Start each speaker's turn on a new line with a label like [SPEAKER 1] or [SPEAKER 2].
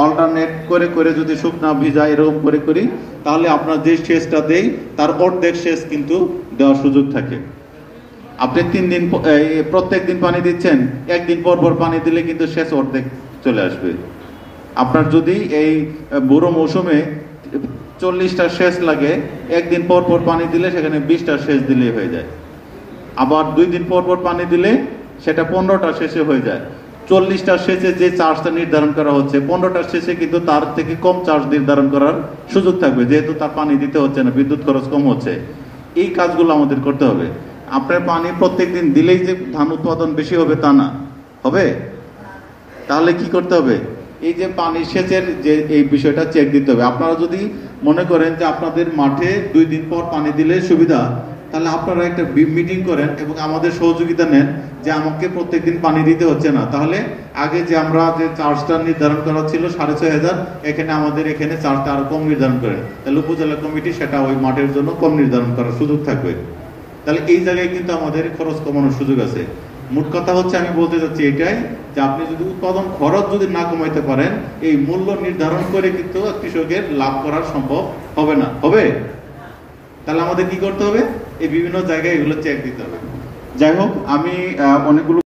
[SPEAKER 1] Alternate করে করে যদি শুকনা ভিজা এরকম করে করি, তাহলে আপনার যে সেচটা দেই তার অর্ধেক সেচ কিন্তু দেওয়ার সুযোগ থাকে। আপনি 3 দিন প্রত্যেক দিন পানি দিচ্ছেন, একদিন পর পর পানি দিলে কিন্তু সেচ অর্ধেক চলে আসবে। আপনার যদি এই বুড়ো মৌসুমে 40টা সেচ লাগে, একদিন পর পর পানি দিলে সেখানে 20টা সেচ দিলেই হয়ে যায়। আবার 2 দিন পর পর পানি দিলে সেটা 15টা সেচে হয়ে যায়। 40টা সেচে যে চার্জটা নির্ধারণ করা হচ্ছে, 15টা সেচে কিন্তু তার থেকে কম চার্জ নির্ধারণ করার সুযোগ থাকবে, যেহেতু তার পানি দিতে হচ্ছে না, বিদ্যুৎ খরচ কম হচ্ছে। এই কাজগুলো আমাদের করতে হবে। আপনার পানি প্রত্যেক দিন দিলেই যে ধান উৎপাদন বেশি হবে তা না, হবে? তাহলে কি করতে হবে? এই যে পানি সেচের যে এই বিষয়টা চেক দিতে হবে। আপনারা যদি মনে করেন যে আপনাদের মাঠে 2 দিন পর পানি দিলে সুবিধা, তাহলে আপনারা একটা মিটিং করেন এবং আমাদের সহযোগিতা নেন যে আমাকে প্রত্যেকদিন পানি দিতে হচ্ছে না। তাহলে আগে যে আমরা যে চার্জটা নির্ধারণ করা ছিল 6,500, এখানে আমাদের এখানে চার্জটা আরো কম নির্ধারণ করেন, তাহলে উপজেলা কমিটি সেটা ওই মাঠের জন্য কম নির্ধারণ করার সুযোগ থাকবে। তাহলে এই জায়গায় কিন্তু আমাদের খরচ কমানোর সুযোগ আছে। মোট কথা হচ্ছে, আমি বলতে চাচ্ছি এটাই যে আপনি যদি উৎপাদন খরচ যদি না কমাইতে পারেন, এই মূল্য নির্ধারণ করে কিন্তু কৃষকের লাভ করা সম্ভব হবে না। হবে? তাহলে আমাদের কি করতে হবে? এই বিভিন্ন জায়গায় এগুলো চেক দিতে হবে। যাই হোক, আমি অনেকগুলো